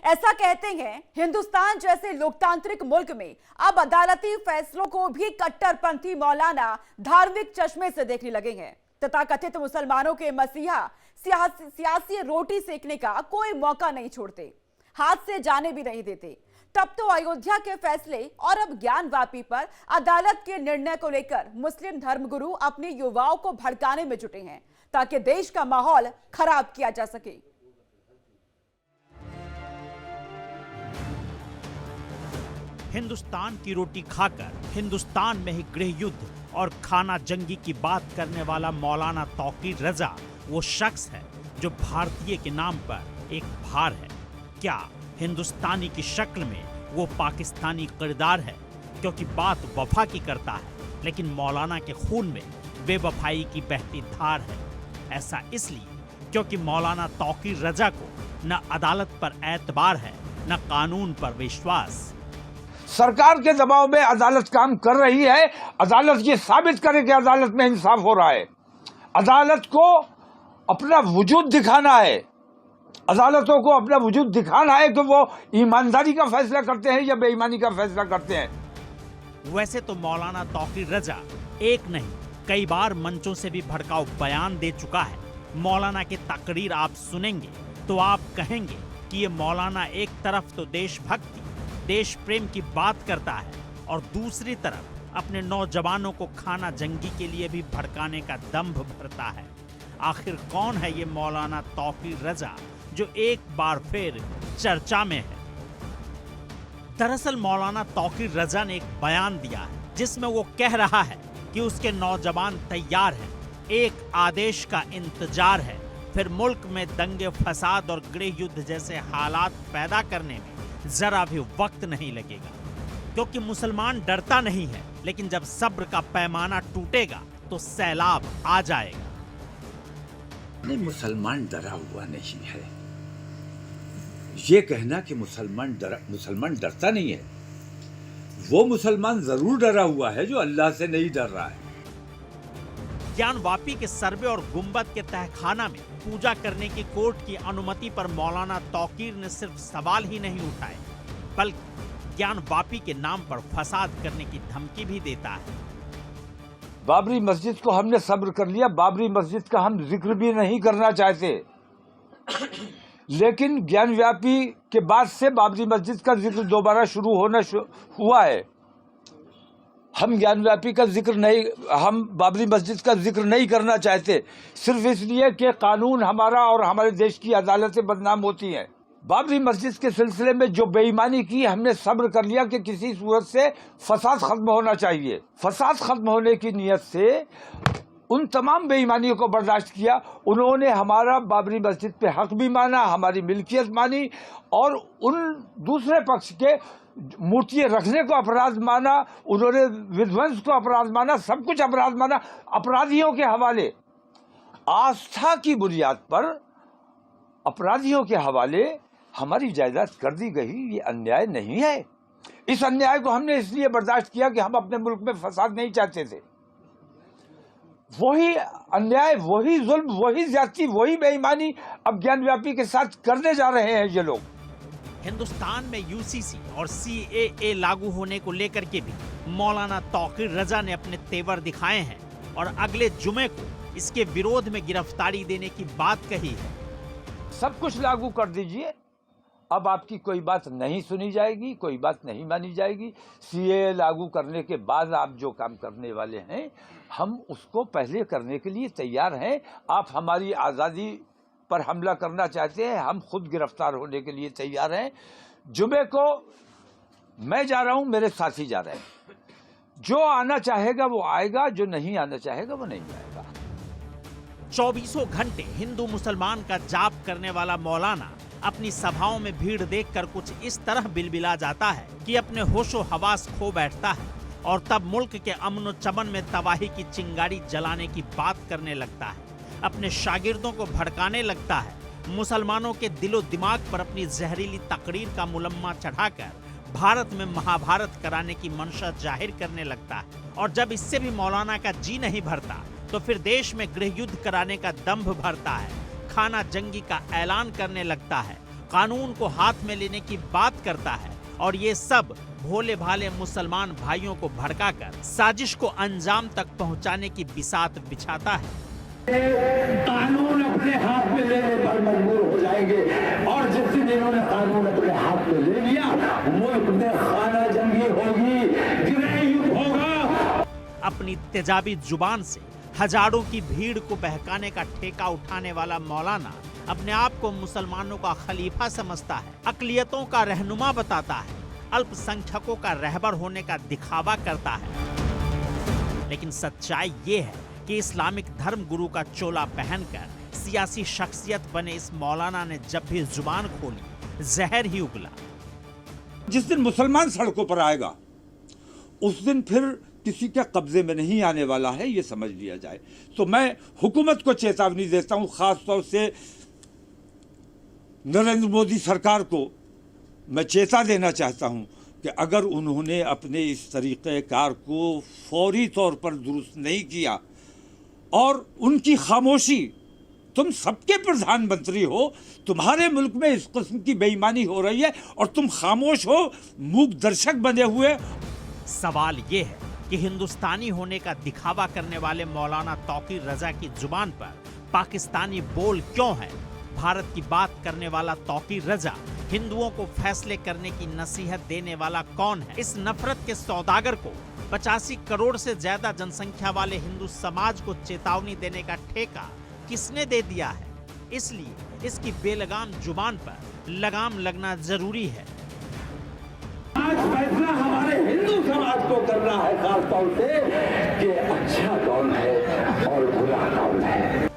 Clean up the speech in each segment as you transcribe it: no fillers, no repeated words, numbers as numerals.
ऐसा कहते हैं हिंदुस्तान जैसे लोकतांत्रिक मुल्क में अब अदालती फैसलों को भी कट्टरपंथी मौलाना धार्मिक चश्मे से देखने लगे हैं तथा कथित मुसलमानों के मसीहा सियासी रोटी सेकने का कोई मौका नहीं छोड़ते, हाथ से जाने भी नहीं देते। तब तो अयोध्या के फैसले और अब ज्ञानवापी पर अदालत के निर्णय को लेकर मुस्लिम धर्मगुरु अपने युवाओं को भड़काने में जुटे हैं ताकि देश का माहौल खराब किया जा सके। हिंदुस्तान की रोटी खाकर हिंदुस्तान में ही गृह युद्ध और खाना जंगी की बात करने वाला मौलाना तौकीर रजा वो शख्स है जो भारतीय के नाम पर एक भार है। क्या हिंदुस्तानी की शक्ल में वो पाकिस्तानी किरदार है? क्योंकि बात वफा की करता है लेकिन मौलाना के खून में बेवफाई की बहती धार है। ऐसा इसलिए क्योंकि मौलाना तौकीर रजा को न अदालत पर एतबार है न कानून पर विश्वास। सरकार के दबाव में अदालत काम कर रही है। अदालत ये साबित करे कि अदालत में इंसाफ हो रहा है। अदालत को अपना वजूद दिखाना है। अदालतों को अपना वजूद दिखाना है कि वो ईमानदारी का फैसला करते हैं या बेईमानी का फैसला करते हैं। वैसे तो मौलाना तौकीर रजा एक नहीं कई बार मंचों से भी भड़काऊ बयान दे चुका है। मौलाना की तकरीर आप सुनेंगे तो आप कहेंगे कि ये मौलाना एक तरफ तो देशभक्ति देश प्रेम की बात करता है और दूसरी तरफ अपने नौजवानों को खाना जंगी के लिए भी भड़काने का दंभ भरता है। आखिर कौन है ये मौलाना तौकीर रजा जो एक बार फिर चर्चा में है? दरअसल मौलाना तौकीर रजा ने एक बयान दिया है जिसमें वो कह रहा है कि उसके नौजवान तैयार हैं, एक आदेश का इंतजार है, फिर मुल्क में दंगे फसाद और गृह युद्ध जैसे हालात पैदा करने में जरा भी वक्त नहीं लगेगा। क्योंकि मुसलमान डरता नहीं है लेकिन जब सब्र का पैमाना टूटेगा तो सैलाब आ जाएगा। नहीं, मुसलमान डरा हुआ नहीं है। ये कहना कि मुसलमान डरता नहीं है, वो मुसलमान जरूर डरा हुआ है जो अल्लाह से नहीं डर रहा है। ज्ञानवापी के सर्वे और गुंबद के तहखाना में पूजा करने की कोर्ट की अनुमति पर मौलाना तौकीर ने सिर्फ सवाल ही नहीं उठाए बल्कि ज्ञानवापी के नाम पर फसाद करने की धमकी भी देता है। बाबरी मस्जिद को हमने सब्र कर लिया, बाबरी मस्जिद का हम जिक्र भी नहीं करना चाहते, लेकिन ज्ञानव्यापी के बाद से बाबरी मस्जिद का जिक्र दोबारा शुरू होना हुआ है। हम ज्ञानव्यापी का जिक्र नहीं, हम बाबरी मस्जिद का जिक्र नहीं करना चाहते सिर्फ इसलिए कि कानून हमारा और हमारे देश की अदालतें बदनाम होती हैं। बाबरी मस्जिद के सिलसिले में जो बेईमानी की हमने सब्र कर लिया कि किसी सूरत से फसाद खत्म होना चाहिए। फसाद खत्म होने की नियत से उन तमाम बेईमानियों को बर्दाश्त किया। उन्होंने हमारा बाबरी मस्जिद पे हक भी माना, हमारी मिल्कियत मानी और उन दूसरे पक्ष के मूर्तियां रखने को अपराध माना, उन्होंने विध्वंस को अपराध माना, सब कुछ अपराध माना। अपराधियों के हवाले, आस्था की बुनियाद पर अपराधियों के हवाले हमारी जायदाद कर दी गई, ये अन्याय नहीं है। इस अन्याय को हमने इसलिए बर्दाश्त किया कि हम अपने मुल्क में फसाद नहीं चाहते थे। वही अन्याय, वही जुल्म, वही ज्यादती, वही बेईमानी अब ज्ञानव्यापी के साथ करने जा रहे हैं ये लोग। हिंदुस्तान में यूसीसी और सीएए लागू होने को लेकर के भी मौलाना तौकीर रजा ने अपने तेवर दिखाए हैं और अगले जुमे को इसके विरोध में गिरफ्तारी देने की बात कही है। सब कुछ लागू कर दीजिए, अब आपकी कोई बात नहीं सुनी जाएगी, कोई बात नहीं मानी जाएगी। सीएए लागू करने के बाद आप जो काम करने वाले हैं हम उसको पहले करने के लिए तैयार हैं। आप हमारी आज़ादी पर हमला करना चाहते हैं, हम खुद गिरफ्तार होने के लिए तैयार हैं। जुमे को मैं जा रहा हूं, मेरे साथी जा रहे हैं। जो आना चाहेगा वो आएगा, जो नहीं आना चाहेगा वो नहीं आएगा। 24 घंटे हिंदू मुसलमान का जाप करने वाला मौलाना अपनी सभाओं में भीड़ देखकर कुछ इस तरह बिलबिला जाता है कि अपने होशो हवास खो बैठता है और तब मुल्क के अमन व चमन में तबाही की चिंगारी जलाने की बात करने लगता है, अपने शागिर्दों को भड़काने लगता है, मुसलमानों के दिलो दिमाग पर अपनी जहरीली तकरीर का मुलम्मा चढ़ाकर भारत में महाभारत कराने की मंशा जाहिर करने लगता है। और जब इससे भी मौलाना का जी नहीं भरता तो फिर देश में गृह युद्ध कराने का दंभ भरता है, खाना जंगी का ऐलान करने लगता है, कानून को हाथ में लेने की बात करता है और ये सब भोले भाले मुसलमान भाइयों को भड़काकर साजिश को अंजाम तक पहुंचाने की बिसात बिछाता है। कानून अपने हाथ में लेने पर मजबूर हो जाएंगे और जिस दिन इन्होंने कानून अपने हाथ में ले लिया, मुल्क में खाना जंगी होगी, गृह युद्ध होगा। अपनी तेजाबी जुबान से हजारों की भीड़ को बहकाने का ठेका उठाने वाला मौलाना अपने आप को मुसलमानों का खलीफा समझता है, अकलियतों का रहनुमा बताता है, अल्पसंख्यकों का रहबर होने का दिखावा करता है। लेकिन सच्चाई ये है कि इस्लामिक धर्म गुरु का चोला पहनकर सियासी शख्सियत बने इस मौलाना ने जब भी जुबान खोली जहर ही उगला। जिस दिन मुसलमान सड़कों पर आएगा उस दिन फिर किसी के कब्जे में नहीं आने वाला है, ये समझ लिया जाए। तो मैं हुकूमत को चेतावनी देता हूं, खास तौर से नरेंद्र मोदी सरकार को मैं चेता देना चाहता हूं कि अगर उन्होंने अपने इस तरीक़ेकार को फौरी तौर पर दुरुस्त नहीं किया और उनकी खामोशी, तुम सबके प्रधानमंत्री हो, तुम्हारे मुल्क में इस किस्म की बेईमानी हो रही है और तुम खामोश हो, मूक दर्शक बने हुए। सवाल ये है कि हिंदुस्तानी होने का दिखावा करने वाले मौलाना तौकीर रजा की जुबान पर पाकिस्तानी बोल क्यों है? भारत की बात करने वाला तौकीर रजा हिंदुओं को फैसले करने की नसीहत देने वाला कौन है? इस नफरत के सौदागर को 85 करोड़ से ज्यादा जनसंख्या वाले हिंदू समाज को चेतावनी देने का ठेका किसने दे दिया है? इसलिए इसकी बेलगाम जुबान पर लगाम लगना जरूरी है। आज फैसला हमारे हिंदू समाज को करना है, खास तौर से कि अच्छा कौन है और बुरा कौन है।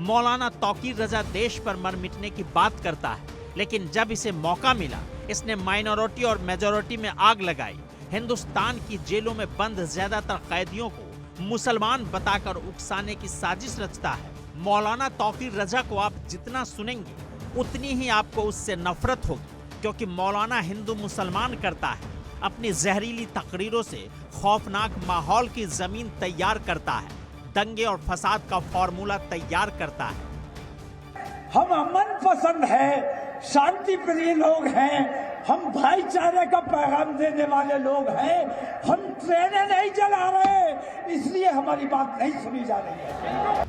मौलाना तौकीर रजा देश पर मर मिटने की बात करता है, लेकिन जब इसे मौका मिला इसने माइनॉरिटी और मेजॉरिटी में आग लगाई। हिंदुस्तान की जेलों में बंद ज्यादातर कैदियों को मुसलमान बताकर उकसाने की साजिश रचता है। मौलाना तौकीर रजा को आप जितना सुनेंगे उतनी ही आपको उससे नफरत होगी, क्योंकि मौलाना हिंदू मुसलमान करता है। अपनी जहरीली तकरीरों से खौफनाक माहौल की जमीन तैयार करता है, दंगे और फसाद का फॉर्मूला तैयार करता है। हम अमन पसंद है, शांति प्रिय लोग हैं, हम भाईचारे का पैगाम देने वाले लोग हैं, हम ट्रेनें नहीं चला रहे, इसलिए हमारी बात नहीं सुनी जा रही है।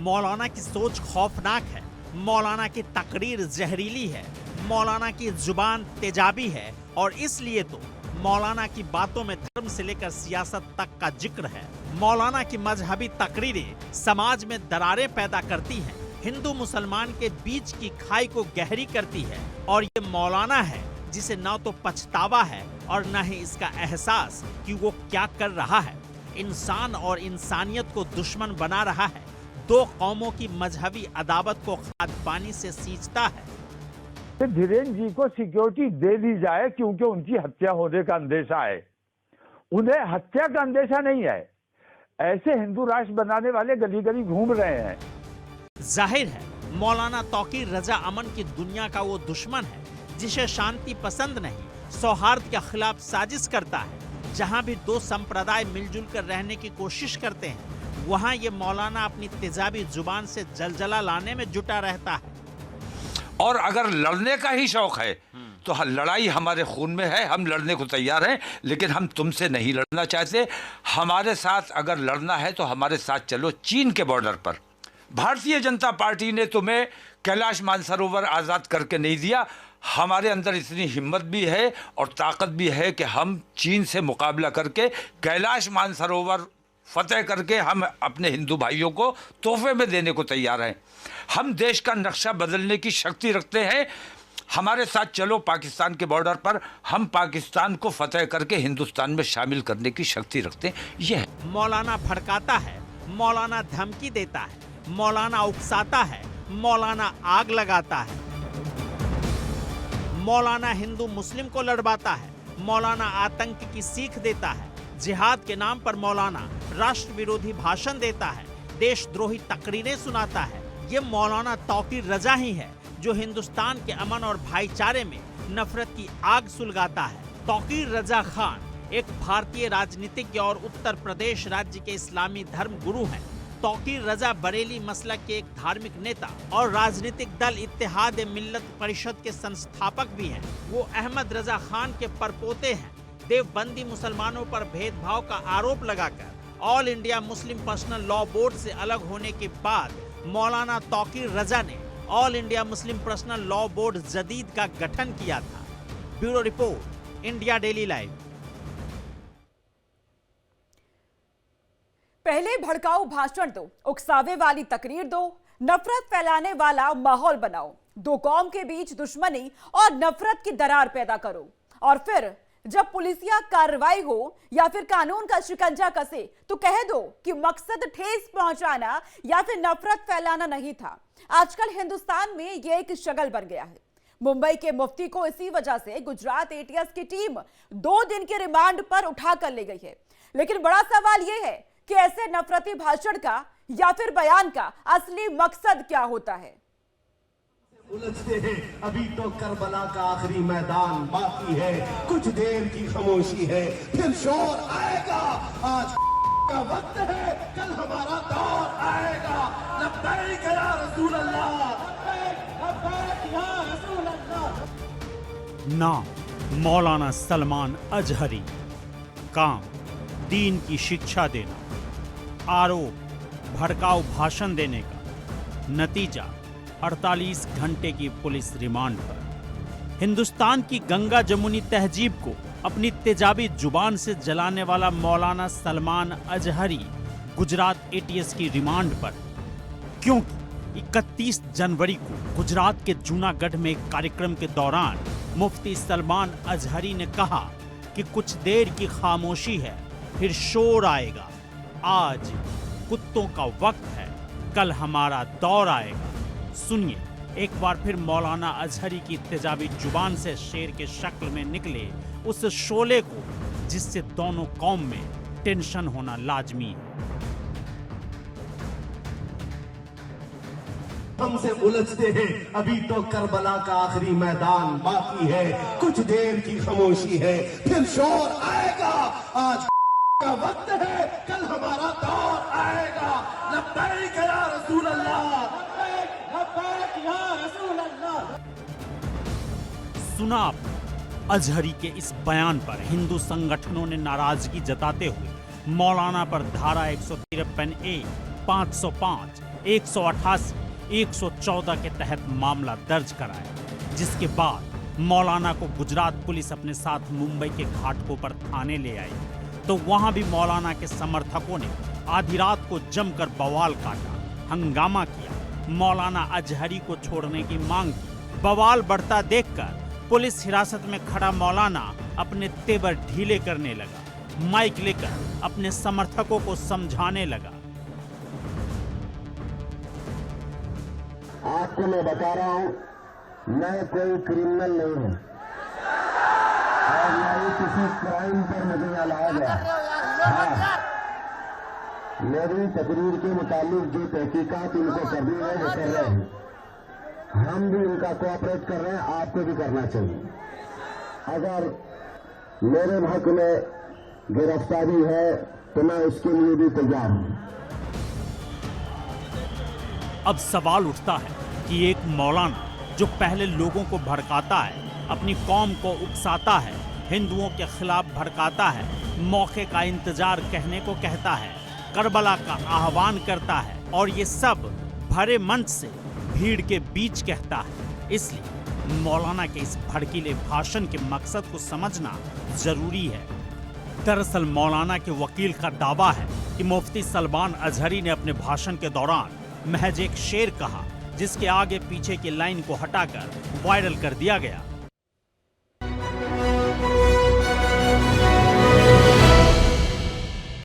मौलाना की सोच खौफनाक है, मौलाना की तकरीर जहरीली है, मौलाना की जुबान तेजाबी है और इसलिए तो मौलाना की बातों में धर्म से लेकर सियासत तक का जिक्र है। मौलाना की मजहबी तकरीरें समाज में दरारें पैदा करती हैं, हिंदू मुसलमान के बीच की खाई को गहरी करती है और ये मौलाना है जिसे न तो पछतावा है और न ही इसका एहसास कि वो क्या कर रहा है। इंसान और इंसानियत को दुश्मन बना रहा है, दो कौमों की मजहबी अदावत को खाद पानी से सींचता है। धीरेन्द्र जी को सिक्योरिटी दे दी जाए क्योंकि उनकी हत्या होने का अंदेशा है। उन्हें हत्या का अंदेशा नहीं है। ऐसे हिंदू राष्ट्र बनाने वाले गली गली घूम रहे हैं। जाहिर है मौलाना तौकीर रजा अमन की दुनिया का वो दुश्मन है जिसे शांति पसंद नहीं, सौहार्द के खिलाफ साजिश करता है। जहां भी दो संप्रदाय मिलजुल कर रहने की कोशिश करते हैं वहां ये मौलाना अपनी तेजाबी जुबान से जलजला लाने में जुटा रहता है। और अगर लड़ने का ही शौक है तो लड़ाई हमारे खून में है, हम लड़ने को तैयार हैं, लेकिन हम तुमसे नहीं लड़ना चाहते। हमारे साथ अगर लड़ना है तो हमारे साथ चलो चीन के बॉर्डर पर। भारतीय जनता पार्टी ने तुम्हें कैलाश मानसरोवर आज़ाद करके नहीं दिया। हमारे अंदर इतनी हिम्मत भी है और ताकत भी है कि हम चीन से मुकाबला करके कैलाश मानसरोवर फतेह करके हम अपने हिंदू भाइयों को तोहफे में देने को तैयार हैं। हम देश का नक्शा बदलने की शक्ति रखते हैं। हमारे साथ चलो पाकिस्तान के बॉर्डर पर, हम पाकिस्तान को फतेह करके हिंदुस्तान में शामिल करने की शक्ति रखते हैं। यह है। मौलाना भड़काता है, मौलाना धमकी देता है, मौलाना उकसाता है, मौलाना आग लगाता है, मौलाना हिंदू मुस्लिम को लड़वाता है, मौलाना आतंक की सीख देता है, जिहाद के नाम पर मौलाना राष्ट्र विरोधी भाषण देता है, देशद्रोही तकरीरें सुनाता है। ये मौलाना तौकीर रजा ही है जो हिंदुस्तान के अमन और भाईचारे में नफरत की आग सुलगाता है। तौकीर रजा खान एक भारतीय राजनीतिज्ञ और उत्तर प्रदेश राज्य के इस्लामी धर्म गुरु हैं। तौकीर रजा बरेली मसलक के एक धार्मिक नेता और राजनीतिक दल इत्तेहाद मिल्लत परिषद के संस्थापक भी हैं। वो अहमद रजा खान के परपोते हैं। देवबंदी मुसलमानों पर भेदभाव का आरोप लगाकर all India Muslim personal law board से अलग होने के बाद मौलाना तौकीर रजा ने all India Muslim personal law board जदीद का गठन किया था। Bureau report, India daily live. पहले भड़काऊ भाषण दो, उकसावे वाली तकरीर दो, नफरत फैलाने वाला माहौल बनाओ, दो कौम के बीच दुश्मनी और नफरत की दरार पैदा करो, और फिर जब पुलिसिया कार्रवाई हो या फिर कानून का शिकंजा कसे तो कह दो कि मकसद ठेस पहुंचाना या फिर नफरत फैलाना नहीं था। आजकल हिंदुस्तान में यह एक शगल बन गया है। मुंबई के मुफ्ती को इसी वजह से गुजरात एटीएस की टीम 2 दिन के रिमांड पर उठा कर ले गई है। लेकिन बड़ा सवाल यह है कि ऐसे नफरती भाषण का या फिर बयान का असली मकसद क्या होता है। उलझते हैं, अभी तो करबला का आखिरी मैदान बाकी है, कुछ देर की खामोशी है, फिर शोर आएगा। आज का वक्त है, कल हमारा दौर आएगा। लब्बैक या रसूल अल्लाह, लब्बैक या रसूल अल्लाह। नाम मौलाना सलमान अजहरी, काम दीन की शिक्षा देना, आरोप भड़काऊ भाषण देने का, नतीजा 48 घंटे की पुलिस रिमांड पर। हिंदुस्तान की गंगा जमुनी तहजीब को अपनी तेजाबी जुबान से जलाने वाला मौलाना सलमान अजहरी गुजरात एटीएस की रिमांड पर, क्योंकि 31 जनवरी को गुजरात के जूनागढ़ में एक कार्यक्रम के दौरान मुफ्ती सलमान अजहरी ने कहा कि कुछ देर की खामोशी है, फिर शोर आएगा। आज कुत्तों का वक्त है, कल हमारा दौर आएगा। सुनिए एक बार फिर मौलाना अजहरी की तेजाबी जुबान से शेर के शक्ल में निकले उस शोले को जिससे दोनों कौम में टेंशन होना लाजमी है। हमसे उलझते हैं, अभी तो करबला का आखिरी मैदान बाकी है, कुछ देर की खामोशी है, फिर शोर आएगा। आज का वक्त है, कल हमारा दौर आएगा। लब्बैक या रसूल अल्लाह, लब्बैक या रसूल अल्लाह। सुना आपने अजहरी के इस बयान पर हिंदू संगठनों ने नाराजगी जताते हुए मौलाना पर धारा 153A, 505, 188, 114 के तहत मामला दर्ज कराया, जिसके बाद मौलाना को गुजरात पुलिस अपने साथ मुंबई के घाटकों पर थाने ले आई। तो वहां भी मौलाना के समर्थकों ने आधी रात को जमकर बवाल काटा, हंगामा किया, मौलाना अजहरी को छोड़ने की मांग की। बवाल बढ़ता देखकर पुलिस हिरासत में खड़ा मौलाना अपने तेवर ढीले करने लगा, माइक लेकर अपने समर्थकों को समझाने लगा। आपको मैं बता रहा हूं, मैं कोई क्रिमिनल नहीं हूं और न ही किसी क्राइम पर मुझे यहाँ लाया गया। हाँ, मेरी तकरीर के मुताबिक जो तहकीकात इनको करनी है वो कर रहे हैं, हम भी उनका कोऑपरेट कर रहे हैं, आपको भी करना चाहिए। अगर मेरे हक में गिरफ्तारी है तो मैं उसके लिए भी तैयार हूं। अब सवाल उठता है कि एक मौलाना जो पहले लोगों को भड़काता है, अपनी कौम को उकसाता है, हिंदुओं के खिलाफ भड़काता है, मौके का इंतजार कहने को कहता है, करबला का आह्वान करता है और ये सब भरे मंच से भीड़ के बीच कहता है। इसलिए मौलाना के इस भड़कीले भाषण के मकसद को समझना जरूरी है। दरअसल मौलाना के वकील का दावा है कि मुफ्ती सलमान अजहरी ने अपने भाषण के दौरान महज एक शेर कहा, जिसके आगे पीछे की लाइन को हटाकर वायरल कर दिया गया।